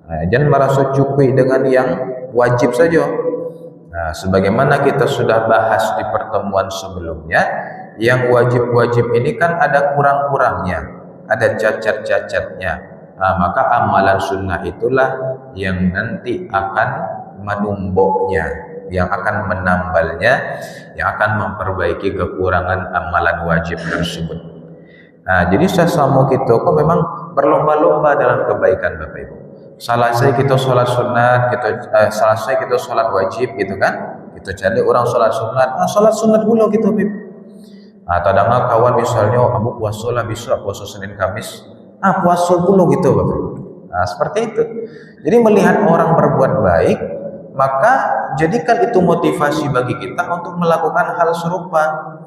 Jangan merasa cukup dengan yang wajib saja. Nah, sebagaimana kita sudah bahas di pertemuan sebelumnya, yang wajib-wajib ini kan ada kurang-kurangnya, ada cacat-cacatnya. Nah, maka amalan sunnah itulah yang nanti akan menumbuknya, yang akan menambalnya, yang akan memperbaiki kekurangan amalan wajib tersebut. Nah, jadi sesama kita kok memang berlomba-lomba dalam kebaikan, Bapak Ibu. Salah saya kita sholat sunat, salah saya kita sholat wajib gitu kan. Kita cari orang sholat sunat, sholat sunat dulu gitu, Bapak Ibu. Tadangnya kawan misalnya, kamu puasa lah bisa, puasa Senin Kamis, puasa dulu gitu, Bapak Ibu. Seperti itu. Jadi melihat orang berbuat baik, maka jadikan itu motivasi bagi kita untuk melakukan hal serupa.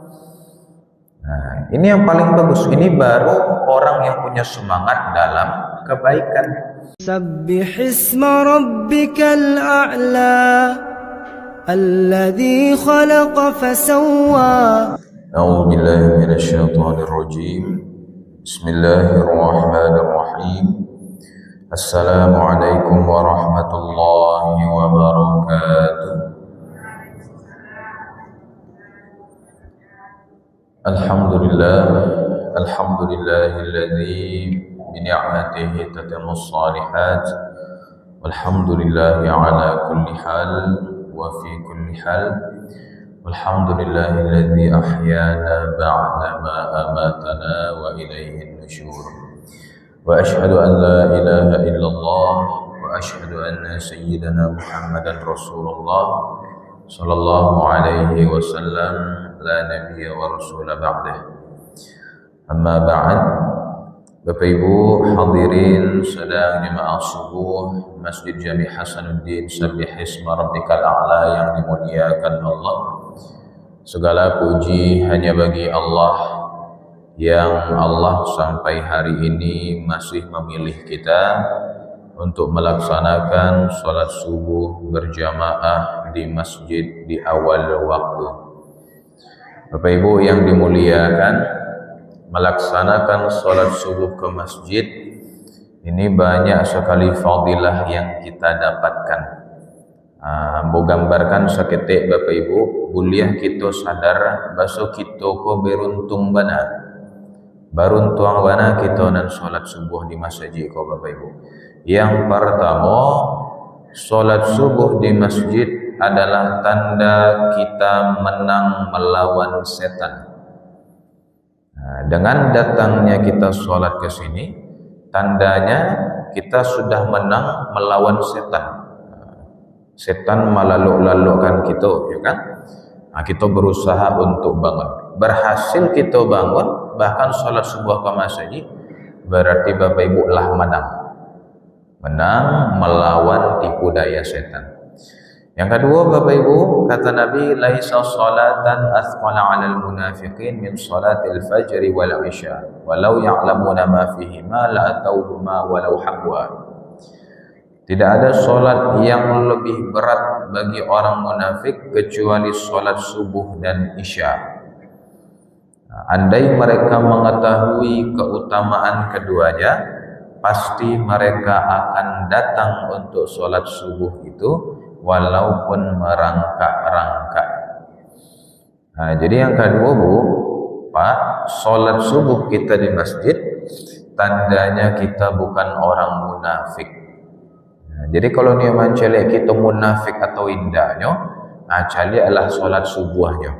Nah, ini yang paling bagus. Ini baru orang yang punya semangat dalam kebaikan. Sabbih isma rabbikal a'la alladhi khalaqa fasawwa. A'udzu billahi minasyaitonir rajim. Bismillahirrahmanirrahim. Assalamualaikum warahmatullahi wabarakatuh. Alhamdulillahilladzi bi ni'matihi tatimmus shalihat. Walhamdulillahi ala kulli hal wa fi kulli hal. Walhamdulillahilladzi ahyana ba'da ma amatana wa ilayhin nusyur. Wa ashhadu an la ilaha illallah wa ashhadu anna sayyidana Muhammadan Rasulullah sallallahu alaihi wasallam, la nabiyya wa rasula ba'dah. Amma ba'd. Bapak Ibu hadirin sedang jemaah subuh Masjid Jami Hasanuddin Sabbih Isma Rabbikal A'la yang dimuliakan Allah. Segala puji hanya bagi Allah, yang Allah sampai hari ini masih memilih kita untuk melaksanakan sholat subuh berjamaah di masjid di awal waktu. Bapak Ibu yang dimuliakan, melaksanakan sholat subuh ke masjid ini banyak sekali fadilah yang kita dapatkan. Mau gambarkan seketik Bapak Ibu, buliah kita sadar bahwa kita ko beruntung bana. Beruntung bana kita nan sholat subuh di masjid ko Bapak Ibu. Yang pertama, sholat subuh di masjid adalah tanda kita menang melawan setan. Dengan datangnya kita sholat ke sini, tandanya kita sudah menang melawan setan. Setan melaluk-lalukkan kita, ya kan? Kita berusaha untuk bangun. Berhasil kita bangun, bahkan sholat subuh ke masjid, berarti Bapak Ibu lah menang. Menang melawan tipu daya setan. Yang kedua Bapak Ibu, kata Nabi, laisa salatan athqala 'alal munafiqin min salatil fajri wal isya walau ya'lamuna ma fihi ma la atauhuma walau habwa. Tidak ada salat yang lebih berat bagi orang munafik kecuali salat subuh dan isya. Andai mereka mengetahui keutamaan keduanya, pasti mereka akan datang untuk salat subuh itu walaupun merangkak-rangkak. Jadi yang kedua Bu, Pak, sholat subuh kita di masjid tandanya kita bukan orang munafik. Jadi kalau dia mencari kita munafik atau indahnya, cari adalah sholat subuhnya.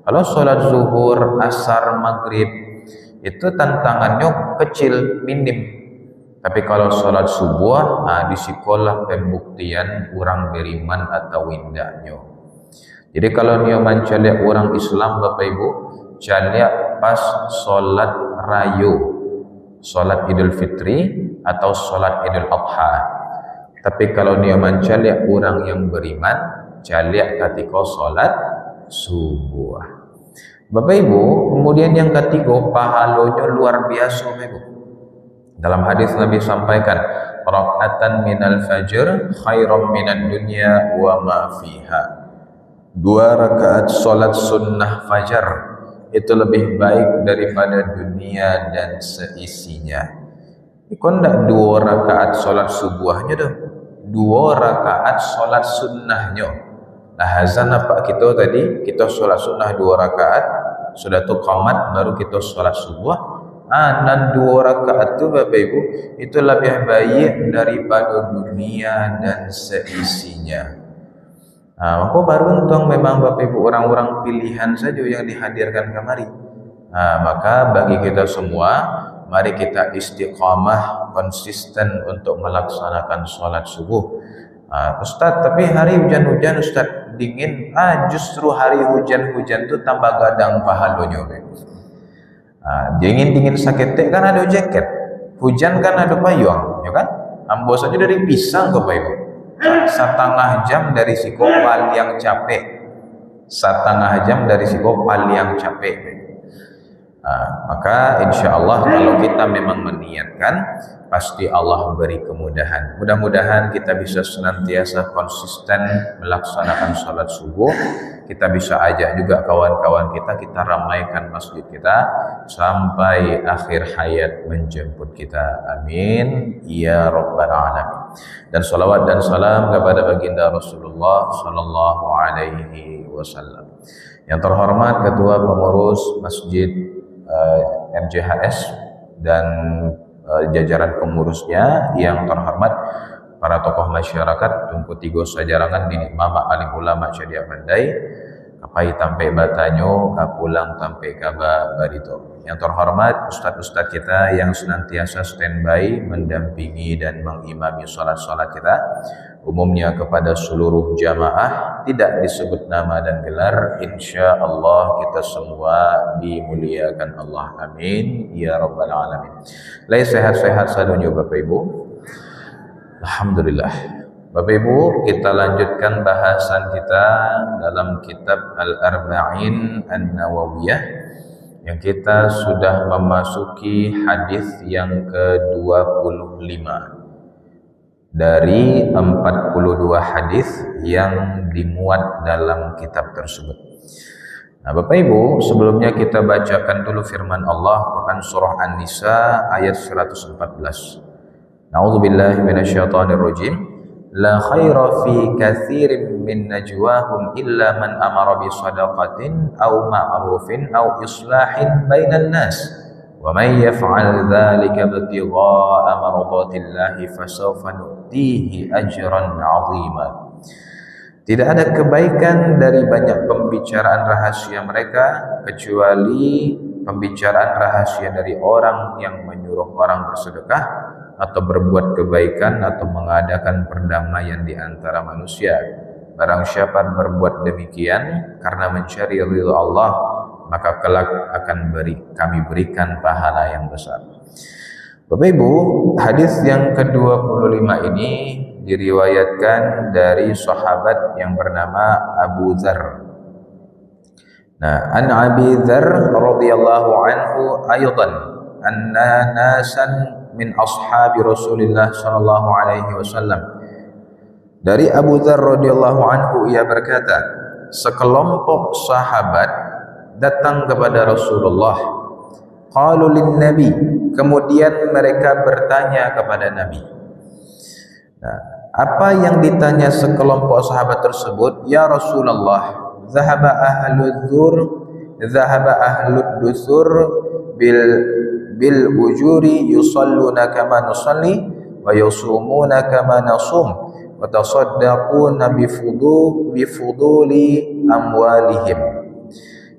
Kalau sholat zuhur, asar, maghrib itu tantangannya kecil, minim. Tapi kalau sholat subuh, di sekolah pembuktian orang beriman atau indahnya. Jadi kalau dia mencari orang Islam Bapak Ibu, cari pas sholat rayu, sholat Idul Fitri atau sholat Idul Adha. Tapi kalau dia mencari orang yang beriman, cari ketika sholat subuh. Bapak Ibu, kemudian yang ketiga, pahalanya luar biasa Bapak Ibu. Dalam hadis Nabi sampaikan, rakaatan minal fajr khairum minad dunya wa ma fiha. 2 rakaat salat sunnah fajar itu lebih baik daripada dunia dan seisinya. Ikon ndak 2 rakaat solat subuhnya dah, 2 rakaat solat sunnahnya. Nah hazan apa kita tadi, kita solat sunnah 2 rakaat, sudah tu qamat baru kita solat subuh. Dan 2 rakaat tu Bapak Ibu itu lebih baik daripada dunia dan seisinya. Maka baru untung memang Bapak Ibu orang-orang pilihan saja yang dihadirkan kemari. Maka bagi kita semua, mari kita istiqamah konsisten untuk melaksanakan sholat subuh. Ustaz, tapi hari hujan-hujan Ustaz dingin. Justru hari hujan-hujan tu tambah gadang pahalanya. Dingin-dingin sakit kan ada jaket, hujan kan ada payung, ya kan? Ambo saja dari pisang ke Bapak Ibu. 1/2 jam dari siko paling capek. 1/2 jam dari siko paling capek. Maka insya Allah kalau kita memang meniatkan, pasti Allah beri kemudahan. Mudah-mudahan kita bisa senantiasa konsisten melaksanakan sholat subuh. Kita bisa ajak juga kawan-kawan kita ramaikan masjid kita sampai akhir hayat menjemput kita. Amin ya rabbal alamin. Dan salawat dan salam kepada baginda Rasulullah sallallahu alaihi wasallam. Yang terhormat Ketua Pengurus Masjid MJHS dan jajaran pengurusnya, yang terhormat para tokoh masyarakat Tunku Tigo Sajarangan Didik Mama Alim Ulama Syariah Bandai, kapai tampai batanyo kapulang tampai kaba barito. Yang terhormat ustaz-ustaz kita yang senantiasa standby mendampingi dan mengimami salat-salat kita, umumnya kepada seluruh jamaah, tidak disebut nama dan gelar, insya Allah kita semua dimuliakan Allah. Amin ya rabbal alamin. Lai sehat-sehat sadunya Bapak Ibu. Alhamdulillah. Bapak Ibu, kita lanjutkan bahasan kita dalam kitab Al-Arba'in An-Nawawiyah, yang kita sudah memasuki hadis yang ke-25 dari 42 hadis yang dimuat dalam kitab tersebut. Nah, Bapak Ibu, sebelumnya kita bacakan dulu firman Allah, Quran surah An-Nisa ayat 114. Na'udzubillahi minasyaitonirrajim. La khaira fi katsirin min najwahum illa man amara bi shadaqatin aw ma'rufin aw islahin bainan nas. Wa may yaf'al dzalika ibtigha'a mardatillahi fasawfa nu'tihi ajran 'azima. Tidak ada kebaikan dari banyak pembicaraan rahasia mereka kecuali pembicaraan rahasia dari orang yang menyuruh orang bersedekah atau berbuat kebaikan atau mengadakan perdamaian di antara manusia. Barang siapa berbuat demikian karena mencari ridha Allah, maka kelak akan kami berikan pahala yang besar. Bapak Ibu, hadis yang ke-25 ini diriwayatkan dari sahabat yang bernama Abu Dzar. Nah, an Abi Dzar radhiyallahu anhu aidan anna nasan min ashabi Rasulillah sallallahu alaihi wasallam. Dari Abu Dzar radhiyallahu anhu, ia berkata, sekelompok sahabat datang kepada Rasulullah. Qalu lin nabi, kemudian mereka bertanya kepada Nabi. Nah, apa yang ditanya sekelompok sahabat tersebut? Ya Rasulullah, zahaba ahlud dusur bil ujuri yusalluna kama nusalli wa yusumuna kama nasum wa tasaddaquna bi fuduli amwalihim.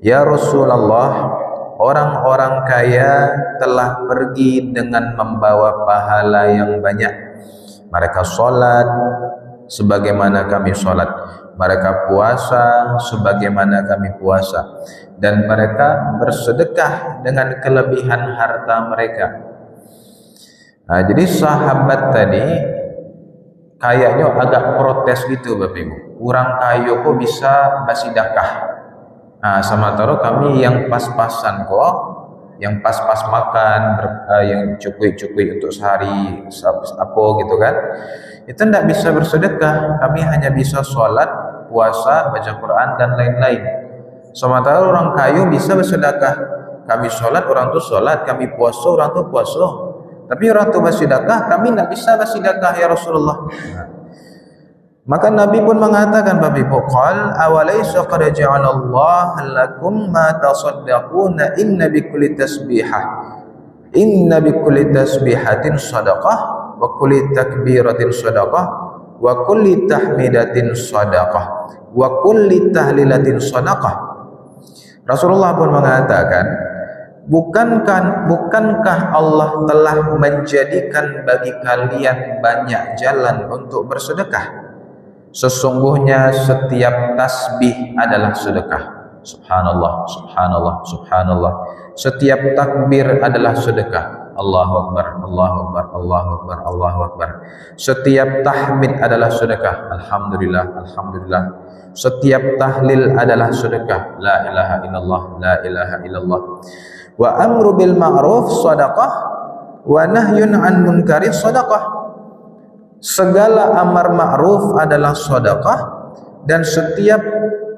Ya Rasulullah, orang-orang kaya telah pergi dengan membawa pahala yang banyak. Mereka sholat sebagaimana kami sholat, mereka puasa sebagaimana kami puasa, dan mereka bersedekah dengan kelebihan harta mereka. Nah, jadi sahabat tadi kayaknya agak protes gitu Bapak Ibu. Orang kaya kok bisa bersedekah? Nah, sementara kami yang pas-pasan kok, yang pas-pas makan, yang cukup-cukup untuk sehari apa gitu kan, itu tidak bisa bersedekah. Kami hanya bisa sholat, puasa, baca Quran dan lain-lain. Sementara orang kaya bisa bersedekah. Kami sholat, orang tu sholat, kami puasa, orang tu puasa. Tapi orang tu bersedekah, kami tidak bisa bersedekah ya Rasulullah. Maka Nabi pun mengatakan, Bapak Ibu, qal awalaysa qad ja'alallahu lakum ma tasaddaquna inna bikulli tasbihatin sadaqah wa kulli takbiratin sadaqah wa kulli tahmidatin sadaqah wa kulli tahlilatin sadaqah. Rasulullah pun mengatakan, bukankah Allah telah menjadikan bagi kalian banyak jalan untuk bersedekah? Sesungguhnya setiap tasbih adalah sedekah. Subhanallah, subhanallah, subhanallah. Setiap takbir adalah sedekah. Allahu Akbar, Allahu Akbar, Allahu Akbar, Allahu Akbar. Setiap tahmid adalah sedekah. Alhamdulillah, alhamdulillah. Setiap tahlil adalah sedekah. La ilaha illallah, la ilaha illallah. Wa amru bil ma'ruf sadaqah wa nahyun an munkarin sadaqah. Segala amar ma'ruf adalah sedekah dan setiap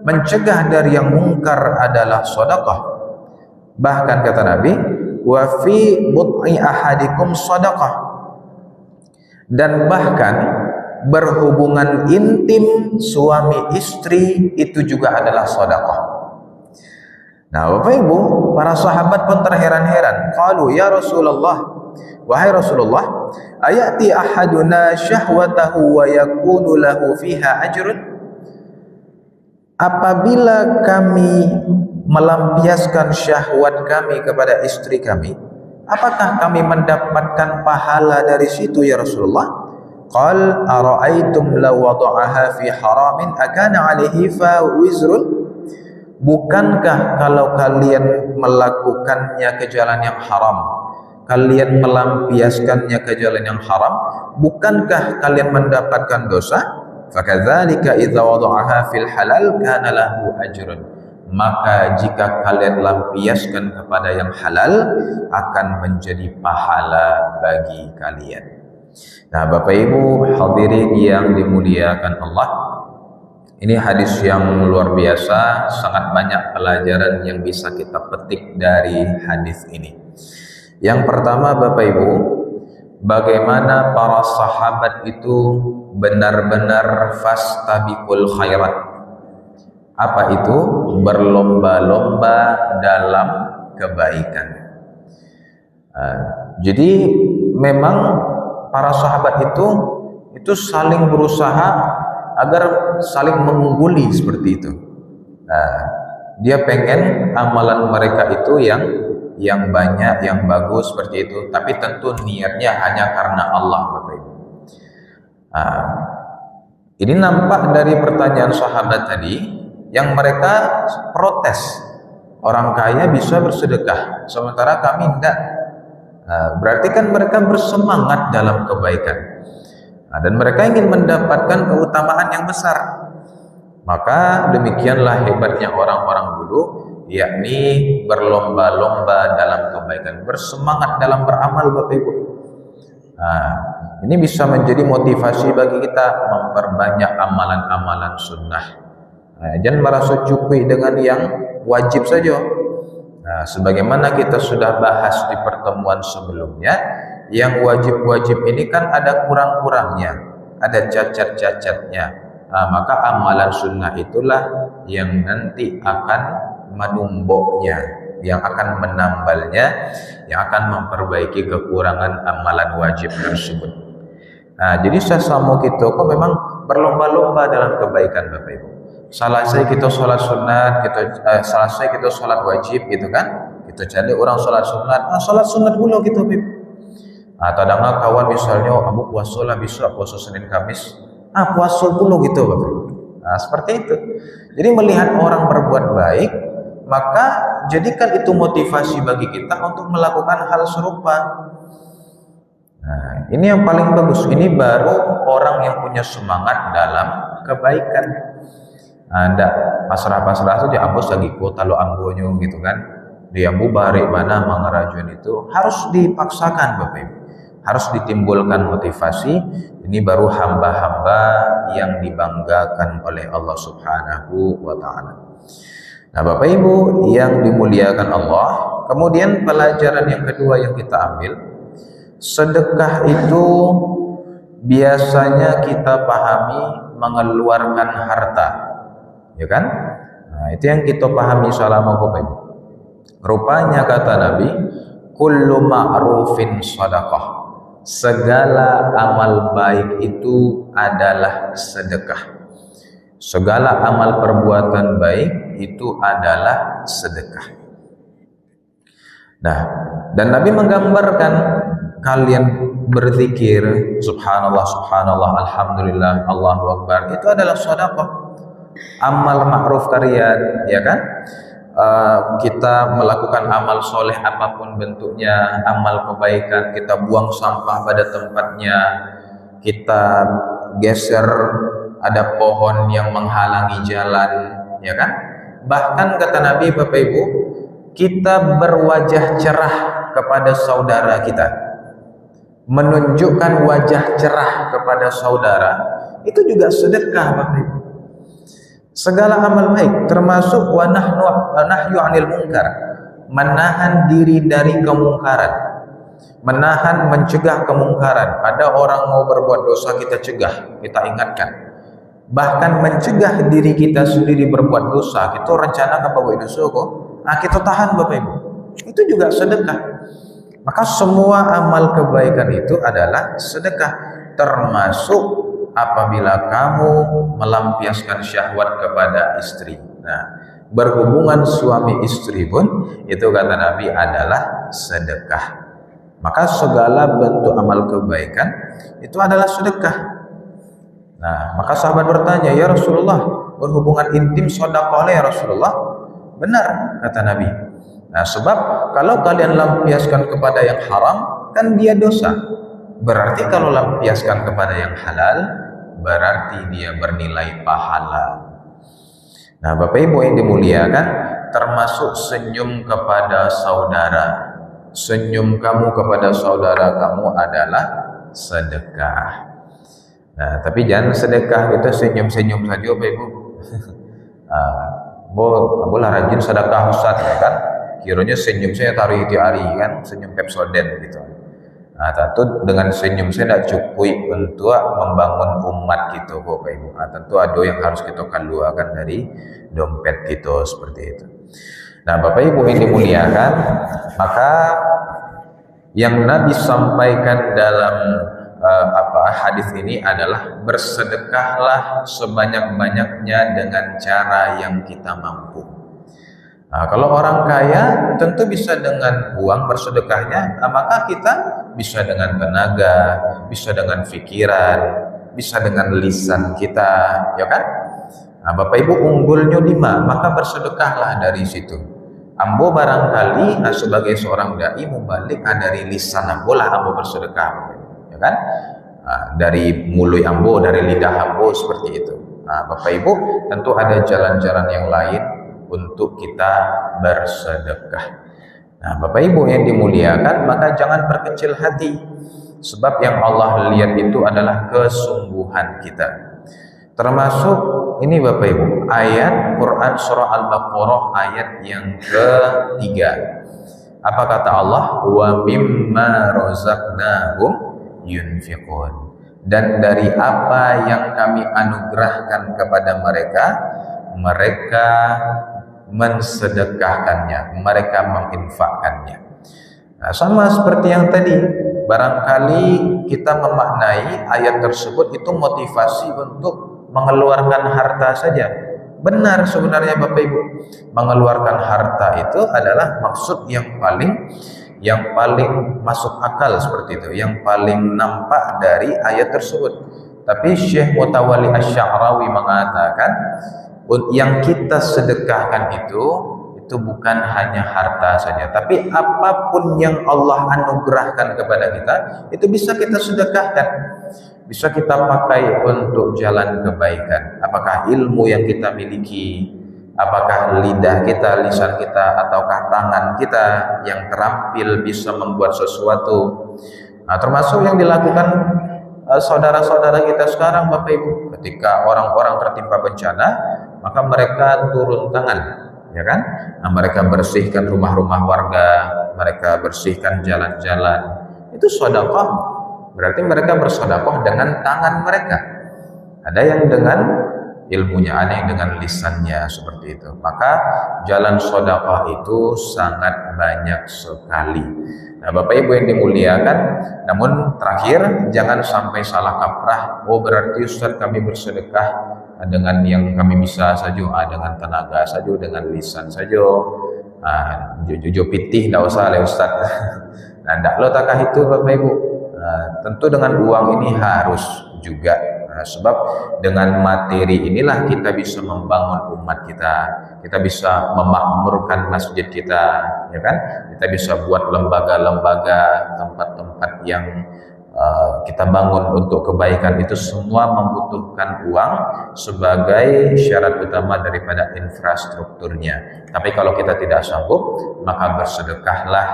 mencegah dari yang mungkar adalah sedekah. Bahkan kata Nabi, wa fi but'i ahadikum sedekah. Dan bahkan berhubungan intim suami istri itu juga adalah sedekah. Nah, Bapak Ibu, para sahabat pun terheran-heran. Qalu ya Rasulullah, wahai Rasulullah, ayati ahaduna syahwatahu wa yakunu lahu fiha ajrun? Apabila kami melampiaskan syahwat kami kepada istri kami, apakah kami mendapatkan pahala dari situ ya Rasulullah? Qal ara'aitum law wada'aha fi haramin akana 'alaihi fa wizrun? Bukankah kalau kalian melakukannya ke jalan yang haram, kalian melampiaskannya ke jalan yang haram, bukankah kalian mendapatkan dosa? Fakadzalika idza wada'aha fil halal kana lahu ajrun. Maka jika kalian lampiaskan kepada yang halal akan menjadi pahala bagi kalian. Nah, Bapak Ibu hadirin yang dimuliakan Allah, ini hadis yang luar biasa, sangat banyak pelajaran yang bisa kita petik dari hadis ini. Yang pertama Bapak Ibu, bagaimana para sahabat itu benar-benar fastabiqul khairat. Apa itu? Berlomba-lomba dalam kebaikan. Jadi memang para sahabat itu saling berusaha agar saling mengungguli seperti itu. Dia pengen amalan mereka itu yang banyak, yang bagus seperti itu, tapi tentu niatnya hanya karena Allah, Bapak Ibu. Ini nampak dari pertanyaan sahabat tadi, yang mereka protes. Orang kaya bisa bersedekah, sementara kami tidak. Berarti kan mereka bersemangat dalam kebaikan. Dan mereka ingin mendapatkan keutamaan yang besar. Maka demikianlah hebatnya orang-orang dulu, yakni berlomba-lomba dalam kebaikan, bersemangat dalam beramal, Bapak Ibu. Ini bisa menjadi motivasi bagi kita memperbanyak amalan-amalan sunnah. Jangan merasa cukup dengan yang wajib saja. Sebagaimana kita sudah bahas di pertemuan sebelumnya, yang wajib-wajib ini kan ada kurang-kurangnya, ada cacat-cacatnya. Maka amalan sunnah itulah yang nanti akan menumbuknya, yang akan menambalnya, yang akan memperbaiki kekurangan amalan wajib tersebut. Jadi sesama kita kok memang berlomba-lomba dalam kebaikan, Bapak Ibu. Selesai kita sholat sunat, selesai kita sholat wajib gitu kan, kita cari orang sholat sunat dulu gitu, Bapak Ibu. Kadang-kadang kawan misalnya, kamu puasa lah bisa, puasa Senin Kamis, puasa dulu gitu, Bapak Ibu. Seperti itu. Jadi melihat orang berbuat baik, maka jadikan itu motivasi bagi kita untuk melakukan hal serupa. Ini yang paling bagus. Ini baru orang yang punya semangat dalam kebaikan. Ndak pasrah-pasrah saja, ambos lagi kota lo ambonyo gitu kan. Dia bari mana mangarajuan itu harus dipaksakan, Bapak Ibu. Harus ditimbulkan motivasi. Ini baru hamba-hamba yang dibanggakan oleh Allah Subhanahu wa ta'ala. Nah, Bapak Ibu yang dimuliakan Allah, kemudian pelajaran yang kedua yang kita ambil, Sedekah itu biasanya kita pahami mengeluarkan harta, ya kan? Nah, itu yang kita pahami selama Bapak Ibu. Rupanya kata Nabi, kullu ma'rufin sadaqah. Segala amal baik itu adalah sedekah. Segala amal perbuatan baik itu adalah sedekah. Nah, dan Nabi menggambarkan kalian berzikir subhanallah subhanallah alhamdulillah Allahu akbar itu adalah sedekah. Amal ma'ruf kalian, ya kan? Kita melakukan amal soleh apapun bentuknya, amal kebaikan, kita buang sampah pada tempatnya, kita geser ada pohon yang menghalangi jalan, ya kan? Bahkan kata Nabi, Bapak Ibu, kita berwajah cerah kepada saudara kita, menunjukkan wajah cerah kepada saudara, itu juga sedekah, Bapak Ibu. Segala amal baik termasuk wa nahyu 'anil munkar, menahan diri dari kemungkaran, mencegah kemungkaran. Ada orang mau berbuat dosa, kita cegah, kita ingatkan. Bahkan mencegah diri kita sendiri berbuat dosa, kita rencana ke Bapak Ibu kok, nah kita tahan Bapak Ibu, itu juga sedekah. Maka semua amal kebaikan itu adalah sedekah, termasuk apabila kamu melampiaskan syahwat kepada istri. Nah, berhubungan suami istri pun itu kata Nabi adalah sedekah. Maka segala bentuk amal kebaikan itu adalah sedekah. Nah, maka sahabat bertanya, ya Rasulullah, berhubungan intim sedekah ya Rasulullah? Benar kata Nabi. Nah, sebab kalau kalian lampiaskan kepada yang haram kan dia dosa. Berarti kalau lampiaskan kepada yang halal berarti dia bernilai pahala. Nah, Bapak Ibu yang dimuliakan, termasuk senyum kepada saudara. Senyum kamu kepada saudara kamu adalah sedekah. Nah, tapi jangan sedekah kita senyum-senyum saja, Bapak Ibu. Boleh rajin sedekah Ustaz, ya kan? Kiranya senyum saya taruh itu hari kan, senyum Pepsodent gitu. Nah, tentu dengan senyum saya tidak cukup untuk membangun umat gitu, Bapak Ibu. Nah, tentu ada yang harus kita keluarkan dari dompet gitu, seperti itu. Nah, Bapak Ibu yang dimuliakan, maka yang Nabi sampaikan dalam hadis ini adalah bersedekahlah sebanyak-banyaknya dengan cara yang kita mampu. Nah, kalau orang kaya tentu bisa dengan uang bersedekahnya, maka kita bisa dengan tenaga, bisa dengan pikiran, bisa dengan lisan kita, ya kan? Nah, Bapak Ibu unggulnya 5, maka bersedekahlah dari situ. Ambo barangkali sebagai seorang dai mubalik dari lisan ambo lah ambo bersedekah, ya kan? Nah, dari mulut ambo, dari lidah ambo seperti itu. Nah, Bapak Ibu tentu ada jalan-jalan yang lain untuk kita bersedekah. Nah, Bapak Ibu yang dimuliakan, maka jangan berkecil hati, sebab yang Allah lihat itu adalah kesungguhan kita. Termasuk ini Bapak Ibu, ayat Quran surah Al-Baqarah ayat yang ke-3. Apa kata Allah? Wa mimma razaqnahum yunfiqun. Dan dari apa yang kami anugerahkan kepada mereka, mereka mensedekahkannya, mereka menginfakkannya. Nah, sama seperti yang tadi, barangkali kita memaknai ayat tersebut itu motivasi untuk mengeluarkan harta saja. Benar sebenarnya Bapak Ibu, mengeluarkan harta itu adalah maksud yang paling masuk akal seperti itu, yang paling nampak dari ayat tersebut. Tapi Syekh Mutawalli Asy-Sya'rawi mengatakan yang kita sedekahkan itu bukan hanya harta saja, tapi apapun yang Allah anugerahkan kepada kita itu bisa kita sedekahkan, bisa kita pakai untuk jalan kebaikan. Apakah ilmu yang kita miliki, apakah lidah kita, lisan kita, ataukah tangan kita yang terampil bisa membuat sesuatu. Nah, termasuk yang dilakukan saudara-saudara kita sekarang Bapak Ibu, ketika orang-orang tertimpa bencana, maka mereka turun tangan, ya kan? Nah, mereka bersihkan rumah-rumah warga, mereka bersihkan jalan-jalan. itu sedekah. Berarti mereka bersedekah dengan tangan mereka. Ada yang dengan ilmunya, ada yang dengan lisannya, seperti itu. Maka jalan sedekah itu sangat banyak sekali. Nah, Bapak Ibu yang dimuliakan, namun terakhir jangan sampai salah kaprah. Oh, berarti Ustaz kami bersedekah dengan yang kami bisa saja, dengan tenaga saja, dengan lisan saja. Jojo pitih tidak usah oleh Ustaz. Nah, tidak lo takah itu Bapak Ibu. Tentu dengan uang ini harus juga. Sebab dengan materi inilah kita bisa membangun umat kita bisa memakmurkan masjid kita, ya kan? Kita bisa buat lembaga-lembaga, tempat-tempat yang kita bangun untuk kebaikan. Itu semua membutuhkan uang sebagai syarat utama daripada infrastrukturnya. Tapi kalau kita tidak sanggup, maka bersedekahlah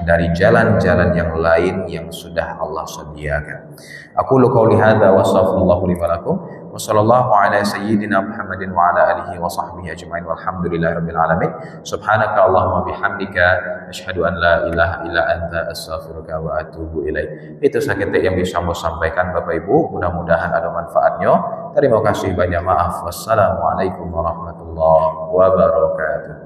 dari jalan-jalan yang lain yang sudah Allah sediakan. Aku qouli hadza wa astaghfirullah li wa lakum wa sallallahu ala sayyidina Muhammadin wa ala alihi wa sahbihi ajma'in walhamdulillahirabbil alamin. Subhanaka Allahumma bihamdika asyhadu an la ilaha illa anta astaghfiruka wa atubu ilaik. Itu sakit yang bisa saya sampaikan Bapak Ibu, mudah-mudahan ada manfaatnya. Terima kasih banyak, maaf. Wassalamualaikum warahmatullahi wabarakatuh.